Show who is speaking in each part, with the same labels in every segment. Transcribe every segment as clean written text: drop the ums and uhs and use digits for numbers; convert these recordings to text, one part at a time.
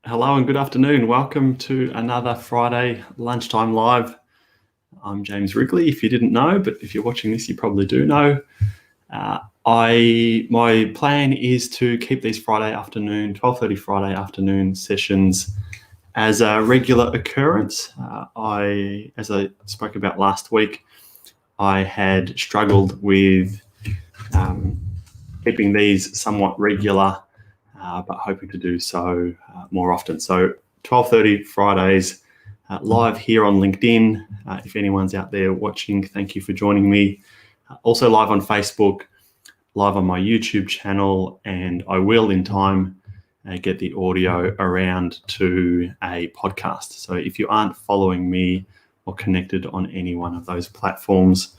Speaker 1: Hello and good afternoon. Welcome to another Friday Lunchtime Live. I'm James Wrigley, if you didn't know, but if you're watching this, you probably do know. My plan is to keep these Friday afternoon, 12:30 Friday afternoon sessions as a regular occurrence. As I spoke about last week, I had struggled with keeping these somewhat regular, but hoping to do so more often. So 12:30 Fridays, live here on LinkedIn. If anyone's out there watching, thank you for joining me. Also live on Facebook, live on my YouTube channel, and I will in time get the audio around to a podcast. So if you aren't following me or connected on any one of those platforms,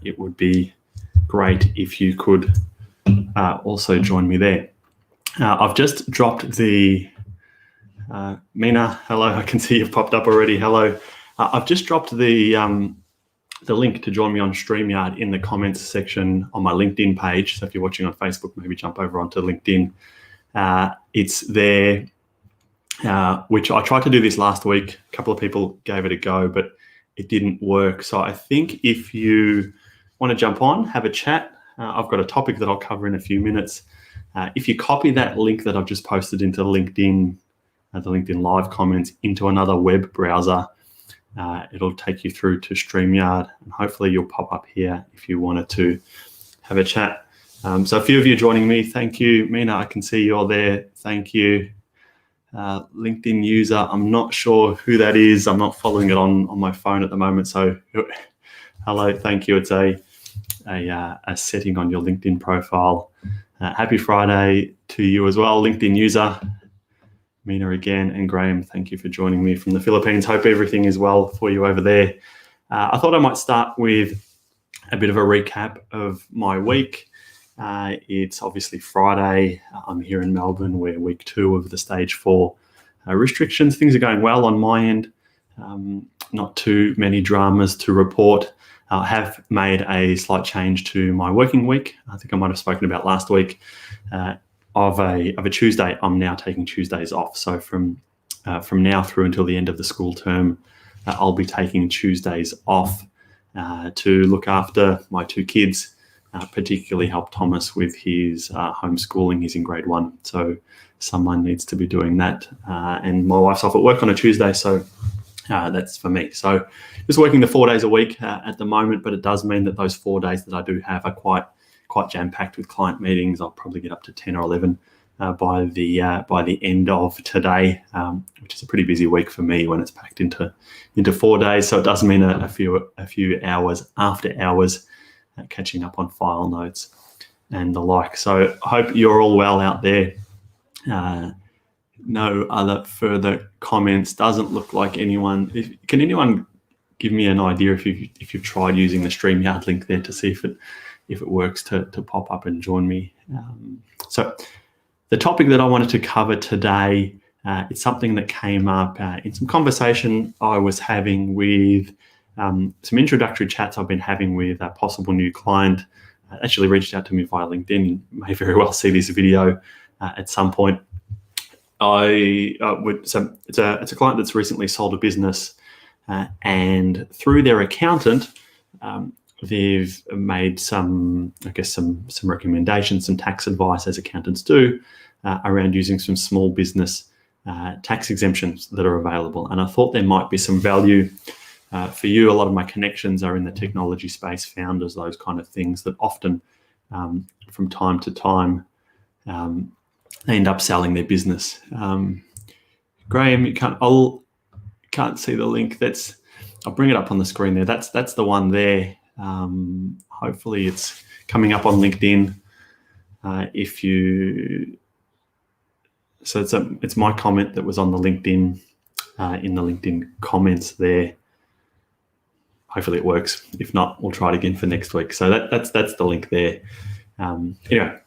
Speaker 1: it would be great if you could also join me there. I've just dropped the Mina. Hello, I can see you've popped up already. Hello. I've just dropped the link to join me on StreamYard in the comments section on my LinkedIn page. So if you're watching on Facebook, maybe jump over onto LinkedIn. It's there, which I tried to do this last week. A couple of people gave it a go, but it didn't work. So I think if you want to jump on, have a chat, I've got a topic that I'll cover in a few minutes. If you copy that link that I've just posted into LinkedIn, the LinkedIn Live comments, into another web browser, it'll take you through to StreamYard, and hopefully you'll pop up here if you wanted to have a chat. So a few of you joining me, thank you. Mina, I can see you're there, thank you. LinkedIn user, I'm not sure who that is. I'm not following it on my phone at the moment, so hello, thank you. It's a setting on your LinkedIn profile. Happy Friday to you as well, LinkedIn user. Mina again, and Graham, thank you for joining me from the Philippines. Hope everything is well for you over there. I thought I might start with a bit of a recap of my week. It's obviously Friday. I'm here in Melbourne. We're week 2 of the stage 4 restrictions. Things are going well on my end. Not too many dramas to report. I have made a slight change to my working week. I think I might have spoken about last week. Of a Tuesday, I'm now taking Tuesdays off. So from now through until the end of the school term, I'll be taking Tuesdays off to look after my 2 kids, particularly help Thomas with his homeschooling. He's in grade 1, so someone needs to be doing that. And my wife's off at work on a Tuesday, so that's for me. So just working the 4 days a week at the moment, but it does mean that those 4 days that I do have are quite jam-packed with client meetings. I'll probably get up to 10 or 11 by the end of today, which is a pretty busy week for me when it's packed into 4 days. So it does mean a few hours after hours catching up on file notes and the like. So I hope you're all well out there. No other further comments. Doesn't look like anyone. Can anyone give me an idea if you've tried using the StreamYard link there to see if it works to pop up and join me? So the topic that I wanted to cover today, it's something that came up in some conversation I was having with some introductory chats I've been having with a possible new client. Actually reached out to me via LinkedIn. You may very well see this video at some point. It's a client that's recently sold a business, and through their accountant, they've made some recommendations, some tax advice, as accountants do, around using some small business tax exemptions that are available. And I thought there might be some value for you. A lot of my connections are in the technology space, founders, those kind of things that often, from time to time, they end up selling their business. Graham, you can't see the link. I'll bring it up on the screen there. That's the one there. Hopefully it's coming up on LinkedIn. It's my comment that was on the LinkedIn, in the LinkedIn comments there. Hopefully it works. If not, we'll try it again for next week. So that's the link there. Anyway,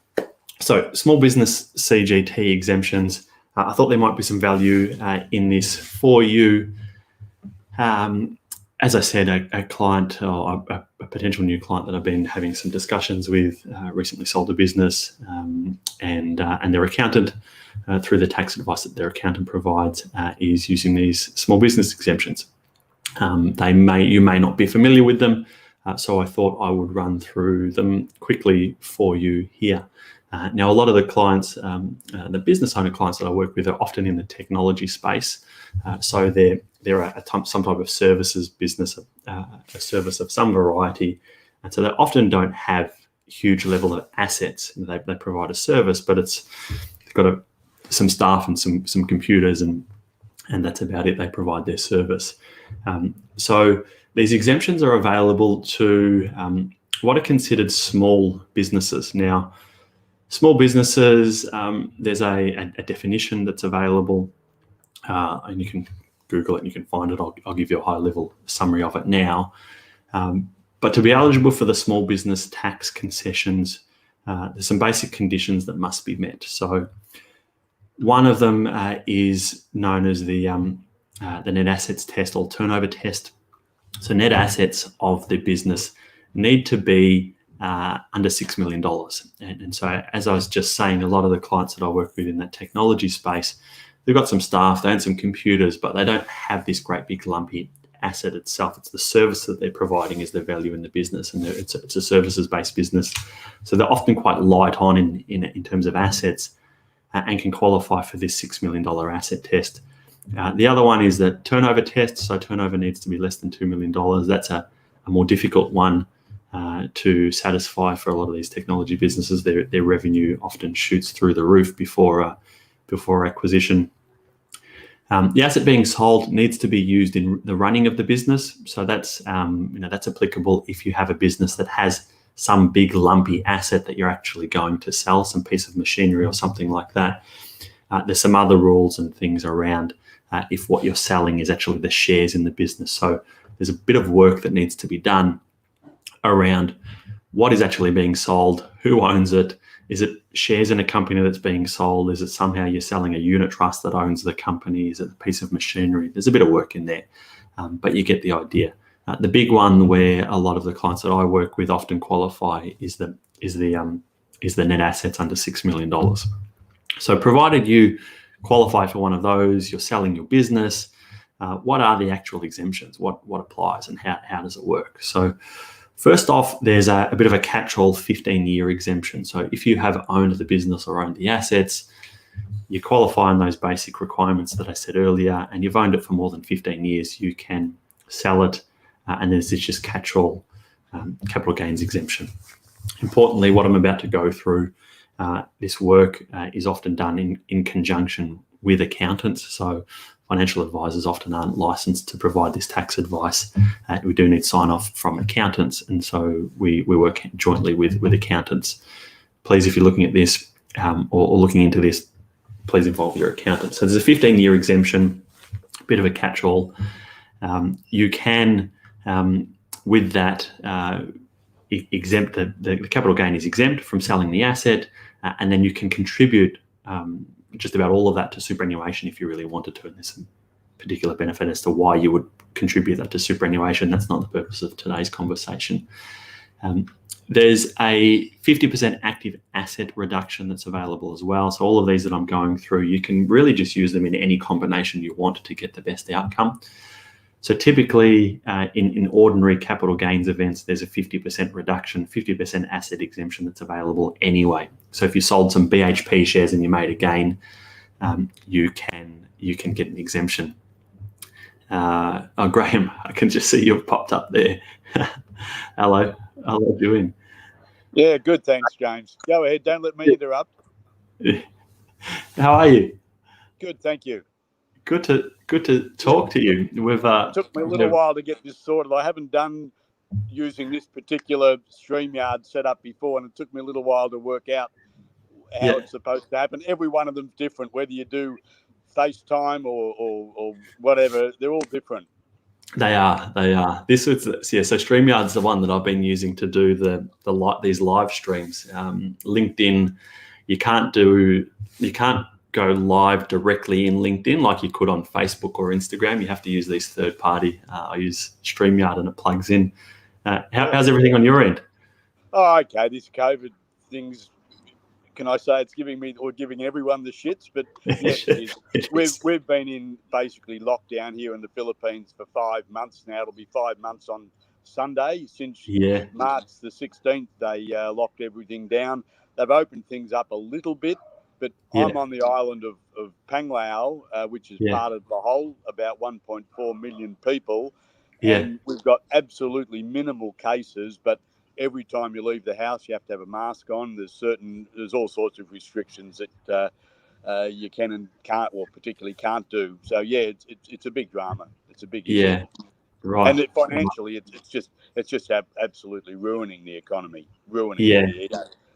Speaker 1: so small business CGT exemptions. I thought there might be some value in this for you. as I said, a client or a potential new client that I've been having some discussions with recently sold a business, and their accountant, through the tax advice that their accountant provides, is using these small business exemptions. You may not be familiar with them, so I thought I would run through them quickly for you here. Now, a lot of the clients, the business owner clients that I work with, are often in the technology space, so they're some type of services business, a service of some variety, and so they often don't have huge level of assets. They provide a service, but they've got some staff and some computers, and that's about it. They provide their service. So these exemptions are available to what are considered small businesses. Now, small businesses, there's a definition that's available, and you can Google it and you can find it. I'll give you a high-level summary of it now. But to be eligible for the small business tax concessions, there's some basic conditions that must be met. So one of them is known as the net assets test or turnover test. So net assets of the business need to be under $6 million. And so, as I was just saying, a lot of the clients that I work with in that technology space, they've got some staff, they own some computers, but they don't have this great big lumpy asset itself. It's the service that they're providing is the value in the business, and it's a services-based business. So they're often quite light on in terms of assets, and can qualify for this $6 million asset test. The other one is the turnover test. So turnover needs to be less than $2 million. That's a more difficult one to satisfy for a lot of these technology businesses. Their revenue often shoots through the roof before acquisition. The asset being sold needs to be used in the running of the business. So that's applicable if you have a business that has some big lumpy asset that you're actually going to sell, some piece of machinery or something like that. There's some other rules and things around if what you're selling is actually the shares in the business. So there's a bit of work that needs to be done around what is actually being sold, who owns it, is it shares in a company that's being sold, is it somehow you're selling a unit trust that owns the company, is it a piece of machinery? There's a bit of work in there, but you get the idea. The big one where a lot of the clients that I work with often qualify is the net assets under $6 million. So provided you qualify for one of those, you're selling your business, what are the actual exemptions? What applies and how does it work? So first off, there's a bit of a catch-all 15-year exemption. So if you have owned the business or owned the assets, you qualify on those basic requirements that I said earlier, and you've owned it for more than 15 years, you can sell it, and there's this just catch-all capital gains exemption. Importantly, what I'm about to go through, this work is often done in conjunction with accountants. So financial advisors often aren't licensed to provide this tax advice. We do need sign-off from accountants, and so we work jointly with accountants. Please, if you're looking at this or looking into this, please involve your accountant. So there's a 15-year exemption, a bit of a catch-all. You can, with that, exempt the capital gain is exempt from selling the asset, and then you can contribute just about all of that to superannuation if you really wanted to. And there's some particular benefit as to why you would contribute that to superannuation. That's not the purpose of today's conversation. There's a 50% active asset reduction that's available as well. So all of these that I'm going through, you can really just use them in any combination you want to get the best outcome. So typically in ordinary capital gains events, there's a 50% reduction, 50% asset exemption that's available anyway. So if you sold some BHP shares and you made a gain, you can get an exemption. Graham, I can just see you've popped up there. Hello, how are you doing?
Speaker 2: Yeah, good, thanks, James. Go ahead, don't let me interrupt.
Speaker 1: How are you?
Speaker 2: Good, thank you.
Speaker 1: Good to talk to you.
Speaker 2: It took me a little while to get this sorted. I haven't done using this particular StreamYard setup before, and it took me a little while to work out how it's supposed to happen. Every one of them's different, whether you do FaceTime or whatever, they're all different.
Speaker 1: They are. This is so StreamYard's the one that I've been using to do these live streams. LinkedIn, you can't go live directly in LinkedIn like you could on Facebook or Instagram. You have to use these third party. I use StreamYard and it plugs in. How's everything on your end?
Speaker 2: Oh, okay. This COVID thing's, can I say it's giving me or giving everyone the shits? But yes, it is. We've been in basically lockdown here in the Philippines for 5 months now. It'll be 5 months on Sunday. Since March the 16th, they locked everything down. They've opened things up a little bit, but I'm on the island of Panglao, which is part of Bohol, about 1.4 million people. And we've got absolutely minimal cases, but every time you leave the house, you have to have a mask on. There's all sorts of restrictions that you can and can't, or particularly can't do. So yeah, it's a big drama. It's a big issue.
Speaker 1: Right.
Speaker 2: And financially, it's just absolutely ruining the economy.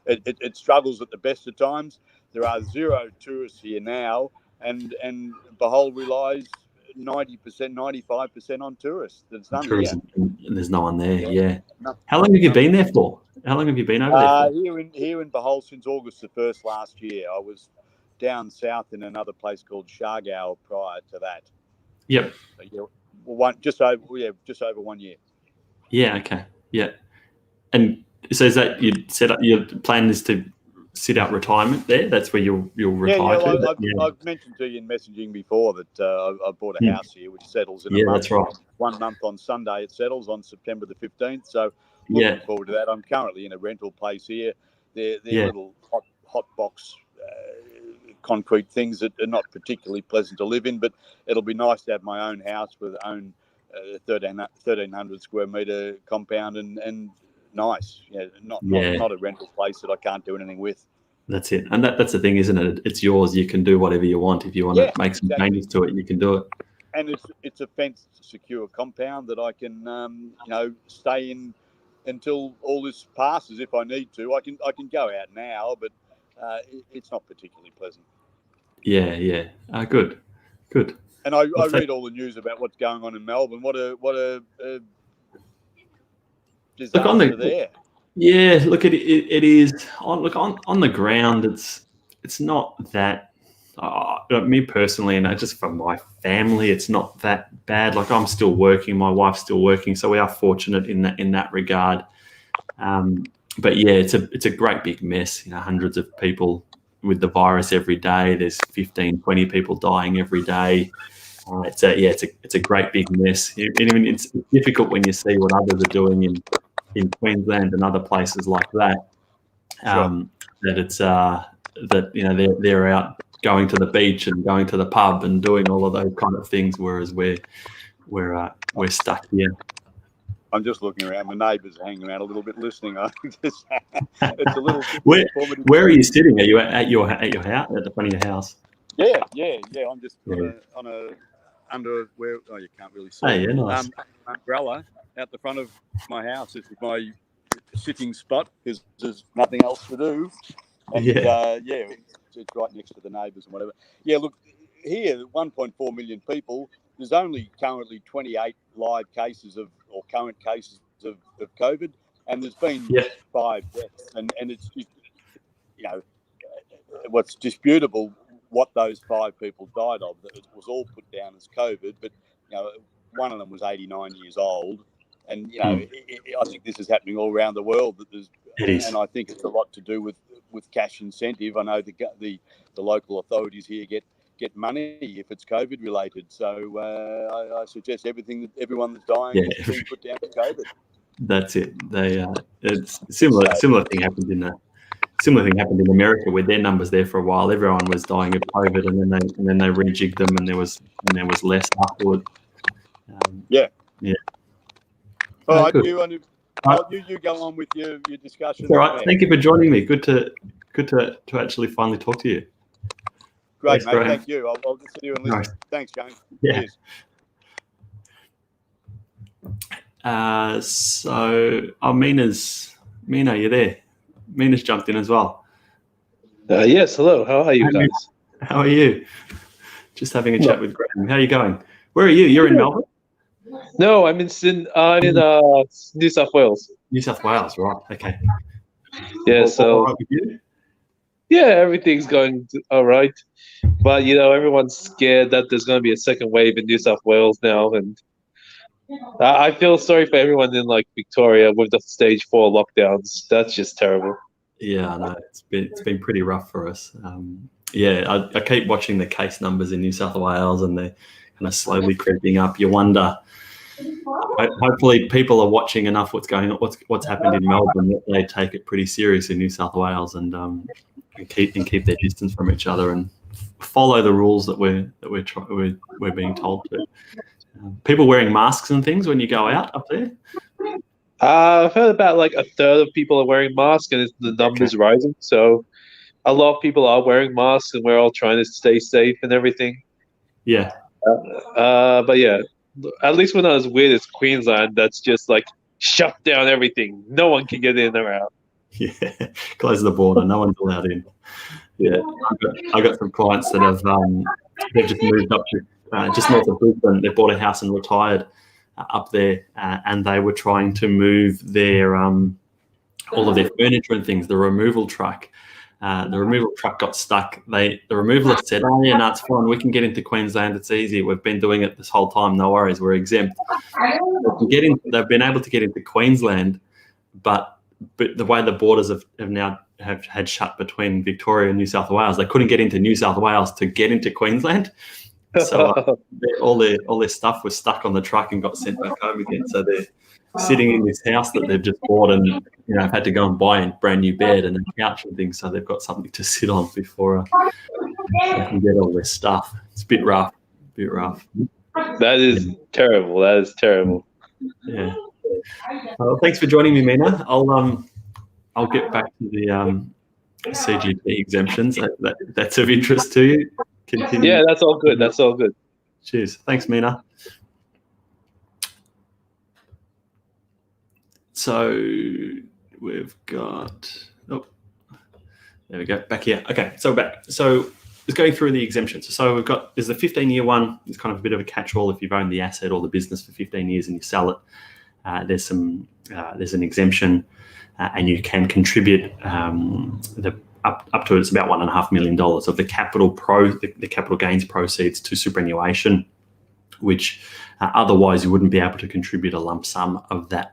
Speaker 2: It struggles at the best of times. There are 0 tourists here now, and Bohol relies 90%, 95% on tourists. There's none here.
Speaker 1: And there's no one there. How long have you been there for? How long have you been over there for?
Speaker 2: Here in Bohol since August the 1st last year. I was down south in another place called Siargao prior to that.
Speaker 1: Yep.
Speaker 2: So, just over 1 year.
Speaker 1: Yeah. Okay. Yeah. And so is that you set up? Your plan is to sit out retirement there? That's where you'll retire to?
Speaker 2: I've mentioned to you in messaging before that I bought a house here, which settles in a month.
Speaker 1: That's right.
Speaker 2: 1 month on Sunday it settles on September the 15th. So looking forward to that. I'm currently in a rental place here. They're little hot box concrete things that are not particularly pleasant to live in, but it'll be nice to have my own house with own 1,300 square metre compound and nice. Not a rental place that I can't do anything with.
Speaker 1: That's it. And that's the thing, isn't it? It's yours. You can do whatever you want. If you want to make some changes to it, you can do it.
Speaker 2: And it's a fenced, secure compound that I can stay in until all this passes if I need to. I can go out now, but it's not particularly pleasant.
Speaker 1: Yeah. Good.
Speaker 2: And I read all the news about what's going on in Melbourne. What a disaster there.
Speaker 1: Yeah, look, it is. On the ground, it's not that. Me personally, and just for my family, it's not that bad. Like, I'm still working, my wife's still working, so we are fortunate in that regard. But yeah, it's a great big mess. Hundreds of people with the virus every day. There's 15, 20 people dying every day. It's a great big mess. It's difficult when you see what others are doing in Queensland and other places like that. That it's they're out going to the beach and going to the pub and doing all of those kind of things, whereas we're stuck here.
Speaker 2: I'm just looking around. My neighbours are hanging around a little bit, listening. It's a little.
Speaker 1: Where are you sitting? Are you at your house, at the front of your house?
Speaker 2: Yeah. I'm just under where. Oh, you can't really see.
Speaker 1: Oh, yeah, nice.
Speaker 2: Umbrella out the front of my house. This is my sitting spot because there's nothing else to do. And it's right next to the neighbours and whatever. Yeah, look, here, 1.4 million people, there's only currently 28 live cases or current cases of COVID, and there's been 5 deaths. And it's, what's disputable what those 5 people died of. It was all put down as COVID, but, one of them was 89 years old. And, I think this is happening all around the world.
Speaker 1: It is.
Speaker 2: And I think it's a lot to do with cash incentive. I know the local authorities here get money if it's COVID related. So I suggest everyone that's dying is being put down to COVID.
Speaker 1: That's it. It's similar thing happened in America, where their numbers there for a while. Everyone was dying of COVID, and then they rejigged them, and there was less afterward.
Speaker 2: All right, you go on with your discussion.
Speaker 1: All right, thank you for joining me. Good to actually finally talk to you.
Speaker 2: Great, mate. Thank you. I'll just sit here and listen. Nice. Thanks, James.
Speaker 1: Yeah.
Speaker 2: Cheers.
Speaker 1: Mina, you there? Mina's jumped in as well.
Speaker 3: Yes, hello. How are you guys?
Speaker 1: How are you? Just having a chat with Graham. How are you going? Where are you? You're in Melbourne?
Speaker 3: No, I'm in New South Wales.
Speaker 1: New South Wales, right? Okay.
Speaker 3: Yeah.
Speaker 1: All
Speaker 3: so.
Speaker 1: right with you?
Speaker 3: Yeah, everything's going all right. But, everyone's scared that there's going to be a second wave in New South Wales now. And I feel sorry for everyone in, like, Victoria with the stage 4 lockdowns. That's just terrible.
Speaker 1: Yeah, I know. It's been pretty rough for us. I keep watching the case numbers in New South Wales, and they're kind of slowly creeping up. You wonder. Hopefully, people are watching enough what's going on, what's happened in Melbourne, that they take it pretty serious in New South Wales and keep their distance from each other and follow the rules that we're being told to. People wearing masks and things when you go out up there.
Speaker 3: I've heard about like a third of people are wearing masks, and the numbers rising. So a lot of people are wearing masks, and we're all trying to stay safe and everything.
Speaker 1: Yeah.
Speaker 3: But yeah, at least we're not as weird as Queensland. That's just like shut down everything. No one can get in or out.
Speaker 1: Yeah, close the border. No one's allowed in. Yeah, I got some clients that have they've just moved up to just north of Brisbane. They bought a house and retired up there, and they were trying to move their all of their furniture and things. The removal truck got stuck. The removalist said, "Oh yeah, no, it's fine. We can get into Queensland. It's easy. We've been doing it this whole time. No worries. We're exempt." They've been able to get into Queensland, but the way the borders have had shut between Victoria and New South Wales, they couldn't get into New South Wales to get into Queensland. So all their stuff was stuck on the truck and got sent back home again. So they're sitting in this house that they've just bought, and have had to go and buy a brand new bed and a couch and things. So they've got something to sit on before they can get all their stuff. It's a bit rough.
Speaker 3: That is terrible. That is terrible.
Speaker 1: Yeah. Well, thanks for joining me, Mina. I'll get back to the CGT exemptions. That's of interest to you. Continue.
Speaker 3: Yeah, that's all good. That's all good.
Speaker 1: Cheers. Thanks, Mina. So we've got, there we go, back here. Okay, so back. So it's going through the exemptions. So there's the 15-year one. It's kind of a bit of a catch-all. If you've owned the asset or the business for 15 years and you sell it, there's an exemption, and you can contribute up to it's about $1.5 million of the capital gains proceeds to superannuation, which otherwise you wouldn't be able to contribute a lump sum of that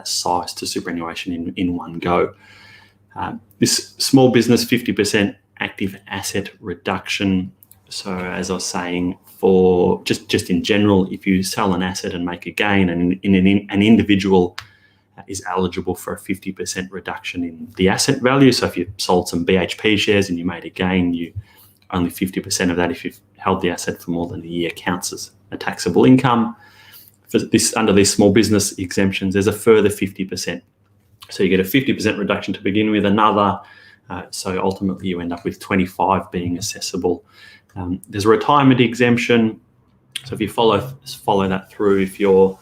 Speaker 1: size to superannuation in one go. This small business 50% active asset reduction. So as I was saying, for just in general, if you sell an asset and make a gain, and an individual is eligible for a 50% reduction in the asset value. So if you sold some BHP shares and you made a gain, only 50% of that, if you've held the asset for more than a year, counts as a taxable income. For this, under these small business exemptions, there's a further 50%. So you get a 50% reduction to begin with, another. So ultimately you end up with 25 being assessable. There's a retirement exemption. So if you follow that through, if you're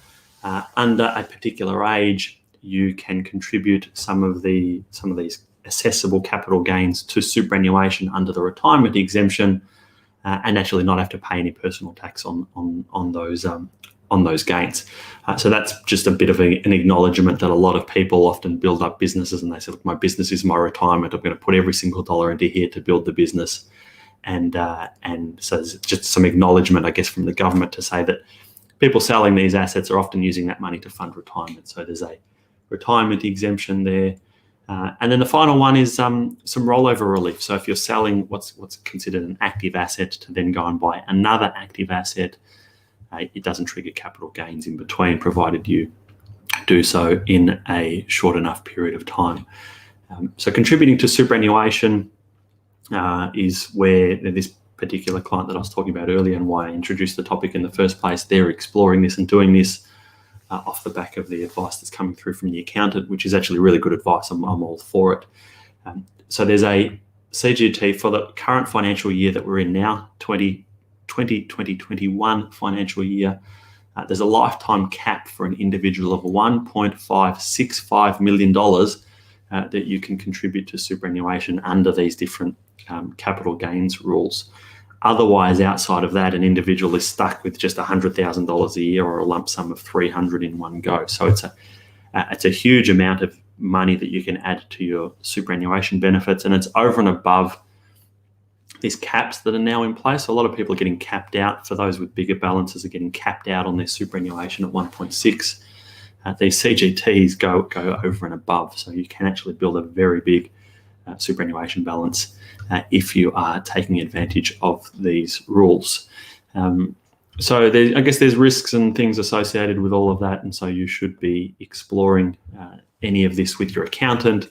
Speaker 1: under a particular age, you can contribute some of these assessable capital gains to superannuation under the retirement exemption, and actually not have to pay any personal tax on those gains. So that's just a bit of an acknowledgement that a lot of people often build up businesses and they say, look, my business is my retirement. I'm going to put every single dollar into here to build the business. And so there's just some acknowledgement, I guess, from the government to say that people selling these assets are often using that money to fund retirement. So there's a retirement exemption there. And then the final one is some rollover relief. So if you're selling what's considered an active asset to then go and buy another active asset, it doesn't trigger capital gains in between, provided you do so in a short enough period of time. So contributing to superannuation is where this particular client that I was talking about earlier, and why I introduced the topic in the first place, they're exploring this and doing this off the back of the advice that's coming through from the accountant, which is actually really good advice. I'm all for it. So there's a CGT for the current financial year that we're in now, 2021 financial year. There's a lifetime cap for an individual of $1.565 million that you can contribute to superannuation under these different capital gains rules. Otherwise, outside of that, an individual is stuck with just $100,000 a year or a lump sum of $300 in one go. So it's a huge amount money that you can add to your superannuation benefits, and it's over and above these caps that are now in place. So a lot of people are getting capped out. For those with bigger balances, are getting capped out on their superannuation at 1.6. These CGTs go over and above, so you can actually build a very big superannuation balance if you are taking advantage of these rules. So I guess there's risks and things associated with all of that, and so you should be exploring any of this with your accountant,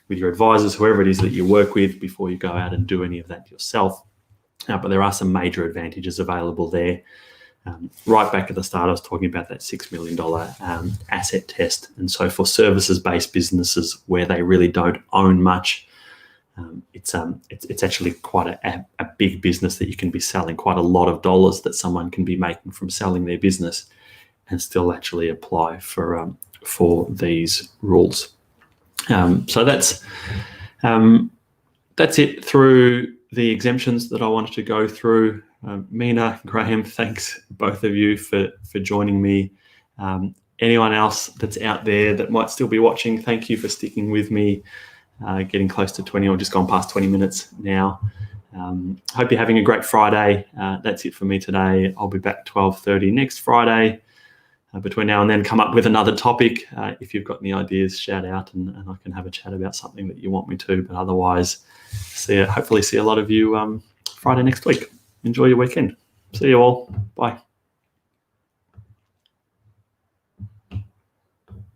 Speaker 1: with your advisors, whoever it is that you work with, before you go out and do any of that yourself. But there are some major advantages available there. Right back at the start, I was talking about that $6 million asset test. And so for services-based businesses where they really don't own much, it's actually quite a big business that you can be selling, quite a lot of dollars that someone can be making from selling their business, and still actually apply for these rules. So that's it through the exemptions that I wanted to go through. Mina, Graham, thanks both of you for joining me. Anyone else that's out there that might still be watching, thank you for sticking with me, getting close to 20 or just gone past 20 minutes now. Hope you're having a great Friday. That's it for me today. I'll be back 12:30 next Friday. Between now and then, come up with another topic. If you've got any ideas, shout out and I can have a chat about something that you want me to. But otherwise, hopefully see a lot of you Friday next week. Enjoy your weekend. See you all. Bye.